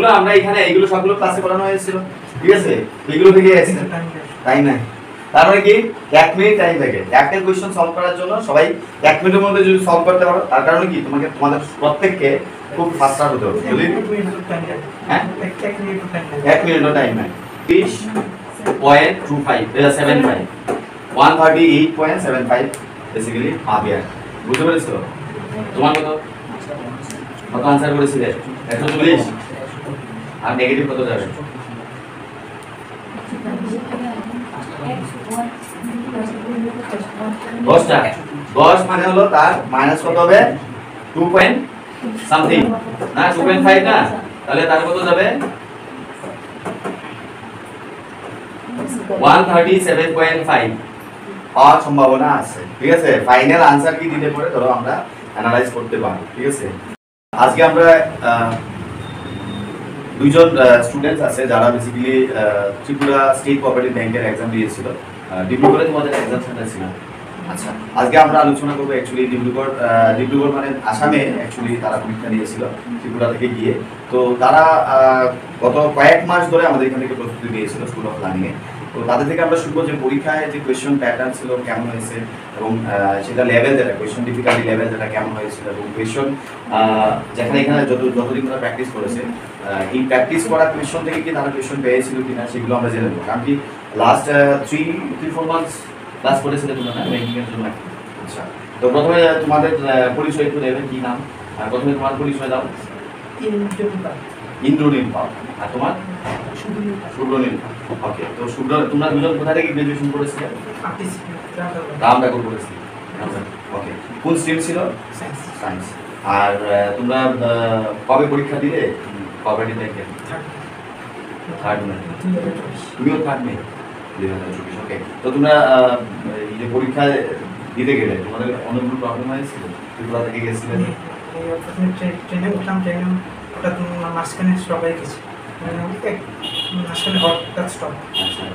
এগুলো আমরা এখানে এইগুলো সবগুলো ক্লাসে পড়ানো হয়েছিল, ঠিক আছে? এগুলো থেকে টাইম নাই, তার মানে কি 1 মিনিট টাইম থাকে একটা কোশ্চেন সলভ করার জন্য। সবাই 1 মিনিটের মধ্যে যদি সলভ করতে পারো, তার কারণে কি তোমাদের প্রত্যেককে খুব ফাস্টার হতে হবে। যদি হ্যাঁ 1 মিনিটও টাইম নাই। 30.25 138.75 বেসিক্যালি হাফ ইয়ার। বুঝতে পেরেছো? তোমার কত আনসার করেছিলে? 140। আর নেগেটিভ কত যাবে? 10টা 10 মানে হলো তার মাইনাস কত হবে? 2 পয়েন্ট সামথিং না 2.5 না, তাহলে তার কত যাবে? 137.5 পাওয়ার সম্ভাবনা আছে, ঠিক আছে? ফাইনাল আনসার কি দিতে পারে ধরো আমরা অ্যানালাইজ করতে পারি, ঠিক আছে? আজকে আমরা দুইজন স্টুডেন্টস আছে যারা বেসিক্যালি ত্রিপুরা স্টেট কোঅপারেটিভ ব্যাংকের এক্সাম দিয়েছিল। ডিব্রুগড়ে তোমাদের এক্সাম সেন্টার ছিল। আচ্ছা, আজকে আমরা আলোচনা করবো অ্যাকচুয়ালি ডিব্রুগড় মানে আসামে অ্যাকচুয়ালি তারা পরীক্ষা দিয়েছিল ত্রিপুরা থেকে গিয়ে। তো তারা গত কয়েক মাস ধরে আমাদের এখান থেকে প্রস্তুতি দিয়েছিল স্কুল অফ প্ল্যানিংয়ে। তো তাদের থেকে আমরা শুনবো যে পরীক্ষায় যে কোয়েশ্চন প্যাটার্ন ছিল কেমন হয়েছে, এবং সেটা লেভেল যেটা কোয়েশ্চন ডিফিকাল্টি লেভেল যেটা কেমন হয়েছিল, এবং কোয়েশ্চন যেখানে এখানে যতদিন তারা প্র্যাকটিস করেছে এই প্র্যাকটিস করা কোয়েশ্চন থেকে কি তারা কোয়েশ্চন পেয়েছিল কিনা সেগুলো আমরা জেনে নেবো। কারণ কি লাস্ট 3-4 মান্থস ক্লাস করেছিলে তোমরা না ব্যাংকিংয়ের জন্য। আচ্ছা, তো প্রথমে তোমাদের পরিচয় একটু দেবে, কি নাম? আর প্রথমে তোমার পরিচয় দাও। ইন্দ্রনীল পাল। আর তোমার? শুভ্রনীল। ওকে, তো শুভ্র তোমরা দুজন কোথা থেকে গ্রাজুয়েশন করেছিলে? রামনগর করেছিলে। ওকে, কোন স্ট্রিম ছিল? সায়েন্স। আর তোমরা কবে পরীক্ষা দিলে কোঅপারেটিভ ব্যাংকে? 3rd মে। তুমিও 3rd মে 2024। ওকে, তো তোমরা এই যে পরীক্ষা দিতে গেলে তোমাদের অনেকগুলো প্রবলেম হয়েছিল? ত্রিপুরা থেকে গেছিলে? ট্রেনে উঠলাম, ট্রেনে ওটা তোমার মাঝখানে স্টপ হয়ে গেছে, মাঝখানে হঠাৎ স্টপ। আচ্ছা,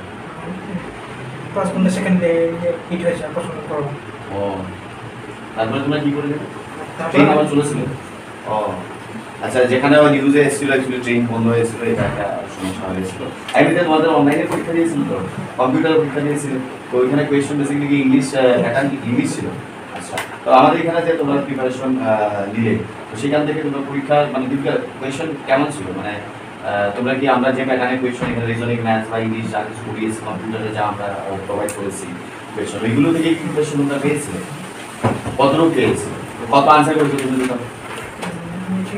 5 সেকেন্ডে হিট হয়েছে পছন্দ করো। ও, তারপরে তোমরা কি করলে? ট্রেন আবার চলেছিল? ও আচ্ছা, যেখানে নিউজে এসেছিল অ্যাকচুয়ালি ট্রেন বন্ধ হয়েছিল, এটা একটা সমস্যা হয়েছিল। এমনিতে তোমাদের অনলাইনে পরীক্ষা দিয়েছিল তো, কম্পিউটারে পরীক্ষা দিয়েছিল, তো ওইখানে question basically English pattern English ছিল। আচ্ছা, তো আমাদের এখানে যে তোমরা প্রিপারেশন নিলে, তো সেখান থেকে তোমরা পরীক্ষা মানে কোয়েশ্চন কেমন ছিল? মানে তোমরা কি আমরা যে প্যাটার্নের কোয়েশ্চন এখানে রিজনিং, ম্যাথস বা ইংলিশ যা কিছু করিয়েছি কম্পিউটারে যা আমরা প্রোভাইড করেছি কোয়েশ্চন, ওইগুলো থেকে কি কোয়েশ্চন তোমরা পেয়েছিলে? কতটুকু পেয়েছিল? কত আনসার করেছো তুমি?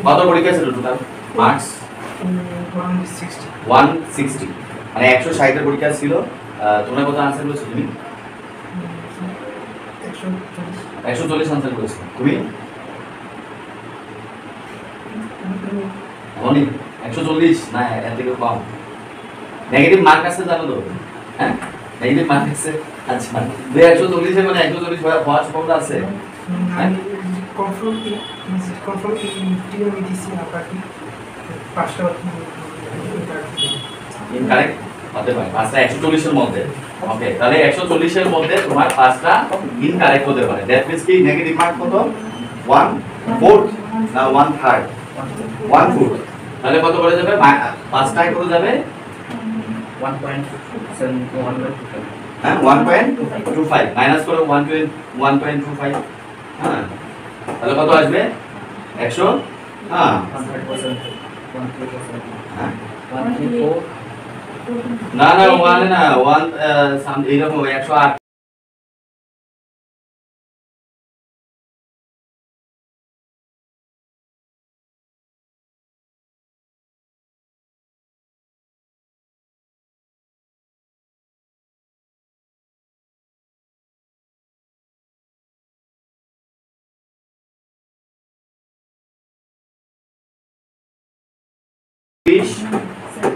কত পরীক্ষা ছিল টোটাল মার্কস? 160। মানে 160 এর পরীক্ষা ছিল। তোমরা কত আনসার করেছো তুমি? 140 আনসার করেছো। তুমি? অনেক 140 না, এর থেকে কম। নেগেটিভ মার্ক আছে জানো তো? হ্যাঁ, নেগেটিভ মার্ক আছে। আচ্ছা, 140 এর মানে 140 হওয়ার সম্ভাবনা আছে? হ্যাঁ, ইনকারেক্ট হতে পারে। 5টা 140 এর মধ্যে। ওকে, তাহলে 140 এর মধ্যে তোমার 5টা ইনকারেক্ট হতে পারে। দ্যাট মিন্স কি নেগেটিভ মার্ক কত? 1/4 না 1/3? 1/4। তাহলে কত করে যাবে? 5টায় কত যাবে? 1.7 হ্যাঁ 1.25 মাইনাস করো 1.25। হ্যাঁ, তাহলে কত আসবে? 100। হ্যাঁ, 134 না না 1 না 1 সাম এইরকম 108।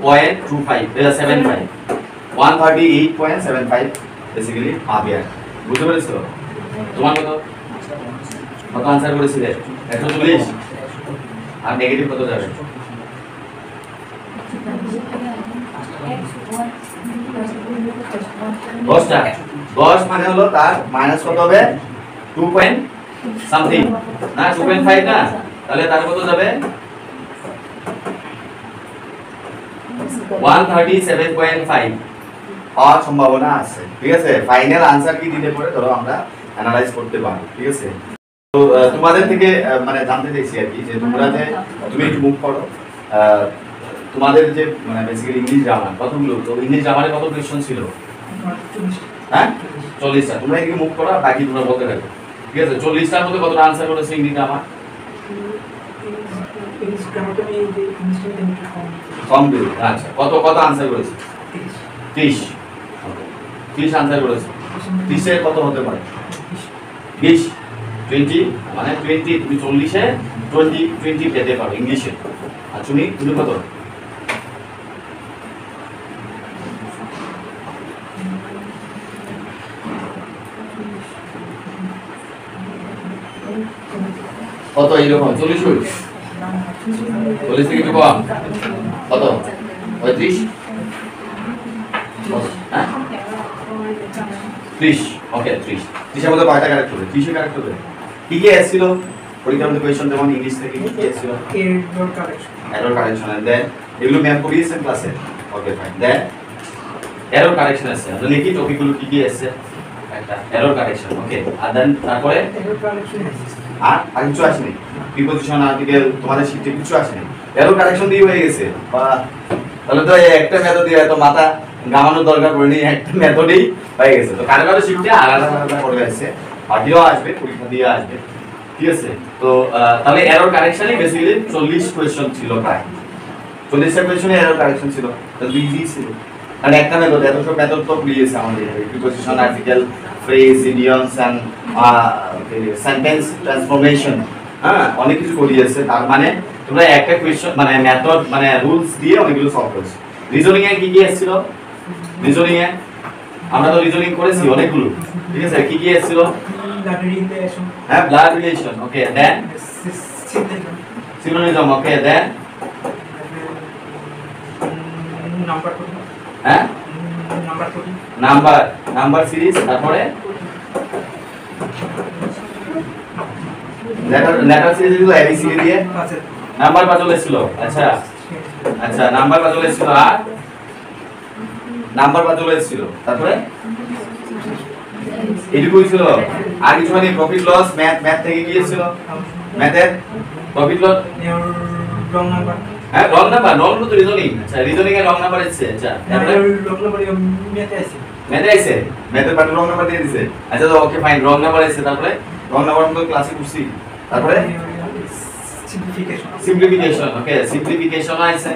.25 75 138.75 বেসিক্যালি হাফ ইয়ার। বুঝতে পেরেছো? তোমার কত আনসার করেছিলে? 140। আর নেগেটিভ কত যাবে? 10টা 10 মানে হলো তার মাইনাস কত হবে? 2 পয়েন্ট সামথিং না 2.5 না, তাহলে তার কত যাবে? 137.5 পাওয়ার সম্ভাবনা আছে। ঠিক আছে, ফাইনাল আনসার কি দিতে পারে ধরো আমরা অ্যানালাইজ করতে পারি। ঠিক আছে, তো তোমাদের থেকে মানে জানতে চাইছি আর কি যে তোমরা যে তুমি একটু মুভ করো, তোমাদের যে মানে বেসিক্যালি ইংলিশ গ্রামার কতগুলো, তো ইংলিশ গ্রামারে কত কোয়েশ্চন ছিল? হ্যাঁ 40টা। তোমরা এদিকে মুভ করো, বাকি তোমরা বলতে থাকো। ঠিক আছে, 40টার মধ্যে কতটা আনসার করেছো ইংলিশ গ্রামার? কম দিল। আচ্ছা, কত কত আনসার করেছো? 30। 30 আনসার করেছো। 30 এর কত হতে পারে? 20 20 মানে 20 তুমি 40 এ 20 পেতে পারো ইংলিশে। আর তুমি কত? কত এইরকম 40 40 থেকে একটু কম কত? 35? হ্যাঁ 30। ওকে 30 এর মধ্যে কয়টা কারেক্ট হবে? 30 এ কারেক্ট হবে। কি কি এসেছিল পরীক্ষার মধ্যে কোয়েশ্চন? যেমন ইংলিশ থেকে কি কি এসেছিল? Error correction. এন্ড দেন এগুলো ম্যাপ করিয়েছেন ক্লাসে? Okay fine. Then error correction আছে, আমরা লিখি টপিকগুলো কি কি এসেছে। একটা এরর কারেকশন। ওকে, আর দেন তারপরে আর কিছু আসেনি? প্রিপোজিশন আর্টিকেল তোমাদের শিখতে কিছু আসেনি? এরর কারেকশন দিয়ে হয়ে গেছে। বা তাহলে তো একটা মেথড দিয়ে এত মাথা ঘামানোর দরকার পড়েনি, একটা মেথডেই হয়ে গেছে। তো কারো কারো শিখতে আলাদা আলাদা করে আসছে, বাকিও আসবে, পরীক্ষা দিয়ে আসবে। ঠিক আছে, তো তাহলে এরর কারেকশনই বেসিক্যালি 40 কোয়েশ্চন ছিল, প্রায় 40টা কোয়েশ্চনে এরর কারেকশন ছিল। তো ইজি ছিল, কারণ একটা মেথড, এত সব মেথড তো দিয়েছে আমাদের, preposition article phrase idioms and sentence transformation, হ্যাঁ অনেক কিছু করিয়েছে। তার মানে তোমরা একটা কোয়েশ্চন মানে মেথড মানে রুলস দিয়ে অনেকগুলো সলভ করেছো। রিজনিং এ কি কি এসেছিল? রিজনিং এ আমরা তো রিজনিং করেছি অনেকগুলো। ঠিক আছে, কি কি এসেছিল? হ্যাঁ ব্লাড রিলেশন। ওকে, দেন সিনোনিজম। ওকে, দেন হ্যাঁ নাম্বার সিরিজ। তারপরে লেটার সিরিজ গুলো এবিসিডি দিয়ে নাম্বার পাজল ছিল। আচ্ছা আচ্ছা, নাম্বার পাজল ছিল। আর নাম্বার পাজল ছিল। তারপরে এটুকু ছিল। আর কিছু মানে প্রফিট লস, ম্যাথ থেকে কি ছিল? ম্যাথের প্রফিট লস রং নাম্বার। হ্যাঁ রং নাম্বার, রং তো রিজনিং। আচ্ছা, রিজনিং এর রং নাম্বার আছে। আচ্ছা তারপরে রং নাম্বার ম্যাথে আছে, ম্যাথের পার্ট রং নাম্বার দিয়ে দিয়েছে। আচ্ছা তো ওকে ফাইন, রং নাম্বার আছে। তারপরে রং নাম্বার তো ক্লাসে করছি। তারপরে সিম্পলিফিকেশন। ওকে, সিম্পলিফিকেশন আছে,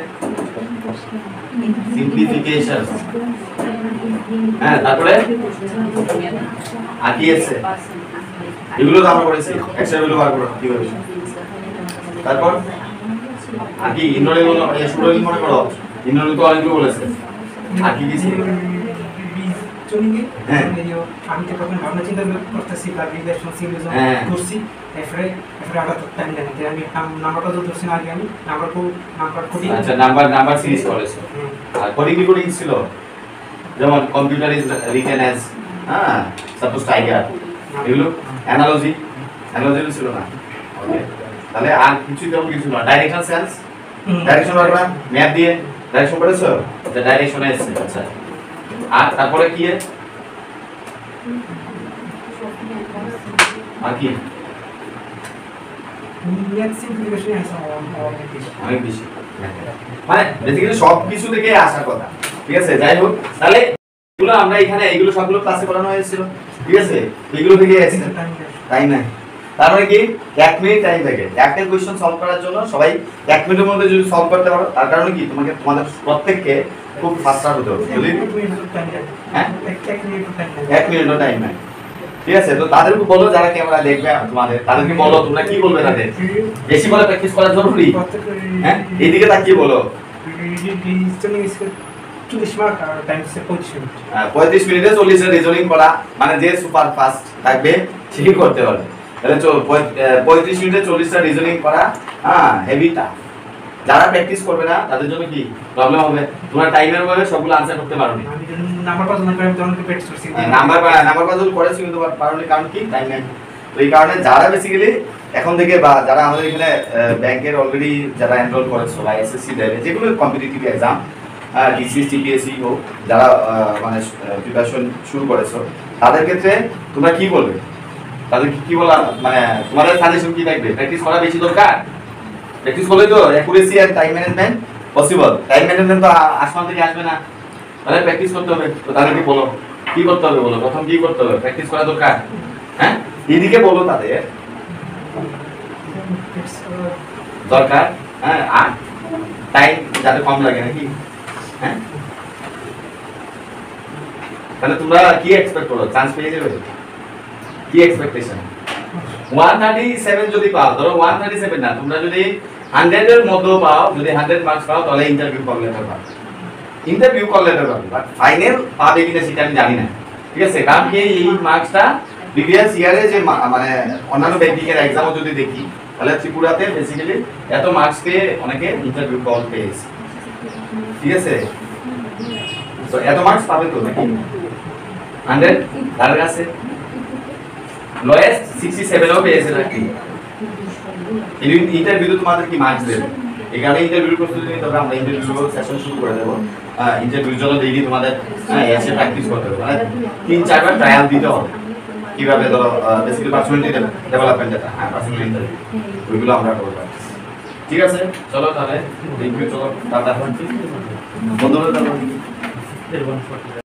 সিম্পলিফিকেশন। হ্যাঁ তারপরে আর কি আছে? এগুলো তো আমরা করেছি, এক্সট্রা ভ্যালু বার করো কিভাবে। তারপর আর কি ইন্দ্রনীল সুরনীল মনে করো, ইন্দ্রনীল তো অনেকগুলো বলেছে। আর কি কি ছিল? হ্যাঁ আমি তো প্রথমে ভাবনা চিন্তা করতেছি ব্লাড রিলেশন সিরিজম করছি, এফরে আবার টাইম লাগে যে আমি নাম্বারটা তো ধরছি না আগে, আমি নাম্বার কোডিং। আচ্ছা, নাম্বার সিরিজ করেছো। আর কোডিং ছিল যেমন computer is written as suppose tiger, এগুলো অ্যানালজি ছিল না। ওকে, তাহলে আর কিছু তেমন কিছু না। ডাইরেকশন সেন্স, ডাইরেকশন বারবার ম্যাপ দিয়ে ডাইরেকশন করেছো, আচ্ছা ডাইরেকশনে এসেছে। আচ্ছা, আর তারপরে কি আর কি অনেক বেশি, মানে বেসিক্যালি সব কিছু থেকে আসার কথা। ঠিক আছে, যাই হোক তাহলে এগুলো আমরা এখানে এইগুলো সবগুলো ক্লাসে পড়ানো হয়েছিল। ঠিক আছে, এগুলো থেকে টাইম নাই। তারপরে কি 1 মিনিট টাইম থাকে একটা কোশ্চেন সলভ করার জন্য। সবাই 1 মিনিটের মধ্যে যদি সলভ করতে পারো, তার কারণে কি তোমাদের প্রত্যেককে খুব ফাস্টার হতে হবে। যদি হ্যাঁ 1 মিনিটও টাইম নাই। ঠিক আছে, তো তাদেরকে বলো যারা ক্যামেরা দেখবে তোমাদের, তাদেরকে বলো তোমরা কি বলবে তাদের বেশি করে প্র্যাকটিস করা জরুরি। হ্যাঁ এইদিকে তাকিয়ে বলো 35 মিনিটে 40 এর রিজনিং করা, মানে যে সুপার ফাস্ট থাকবে সেই করতে পারবে। তাহলে 35 মিনিটে 40টা রিজনিং করা হেভিটা। যারা প্র্যাকটিস করবে না তাদের জন্য কি প্রবলেম হবে? তোমরা টাইমের মধ্যে সবগুলো আনসার করতে পারোনি। আমি নাম্বার পাজল না করে আমি প্র্যাকটিস করছি, নাম্বার পাজল করেছি কিন্তু পারোনি, কারণ কি টাইম নেই। তো এই কারণে যারা বেসিক্যালি এখন থেকে বা যারা আমাদের এখানে ব্যাংকের অলরেডি যারা এনরোল করেছো বা এসএসসি দেবে, যেগুলো কম্পিটিটিভ এক্সাম, ডিসি টিপিএসসি হোক, যারা মানে প্রিপারেশন শুরু করেছো, তাদের ক্ষেত্রে তোমরা কি বলবে? তাদের কি বলা, মানে তোমাদের সাজেশন কি থাকবে? প্র্যাকটিস করা বেশি দরকার। প্র্যাকটিস করলে তো অ্যাকুরেসি আর time management possible. Time management তো আসমান থেকে আসবে না, তাহলে প্র্যাকটিস করতে হবে। তো তাদেরকে বলো কি করতে হবে, বলো প্রথম কি করতে হবে? প্র্যাকটিস করা দরকার। হ্যাঁ, এদিকে বলো তাদের দরকার। হ্যাঁ, আর টাইম যাতে কম লাগে নাকি? হ্যাঁ, তাহলে তোমরা কি এক্সপেক্ট করো? চান্স পেয়ে যাবে? কি এক্সপেকটেশন? 137 যদি পাও, ধরো 137 না, তোমরা যদি 100 এর মধ্যে পাও, যদি 100 মার্কস পাও, তাহলে ইন্টারভিউ কল লেটার পাবে। ইন্টারভিউ কল লেটার পাবে, বাট ফাইনাল পাবে কিনা সেটা আমি জানি না। ঠিক আছে, কারণ কি এই মার্কসটা প্রিভিয়াস ইয়ারে যে মানে অন্যান্য ব্যাংকিংয়ের এক্সামও যদি দেখি, তাহলে ত্রিপুরাতে বেসিক্যালি এত মার্কস পেয়ে অনেকে ইন্টারভিউ কল পেয়েছে। ঠিক আছে, তো এত মার্কস পাবে তো নাকি? 100 তার কাছে লোয়েস্ট 67ও পেয়েছে নাকি? এই ইন্টারভিউ তোমাদের কি মার্কস দেবে? এখানে ইন্টারভিউ প্রস্তুতি নিতে হবে, আমরা ইন্টারভিউ সেশন শুরু করে দেব। ইন্টারভিউর জন্য ডেইলি তোমাদের এসে প্র্যাকটিস করতে হবে, মানে 3-4 বার ট্রায়াল দিতে হবে কিভাবে ধরো বেসিক্যালি পার্সোনালিটি ডেভেলপমেন্ট যেটা, পার্সোনাল ইন্টারভিউ, ওইগুলো আমরা করব। ঠিক আছে, চলো তাহলে থ্যাংক ইউ, চলো টাটা বন্ধুরা।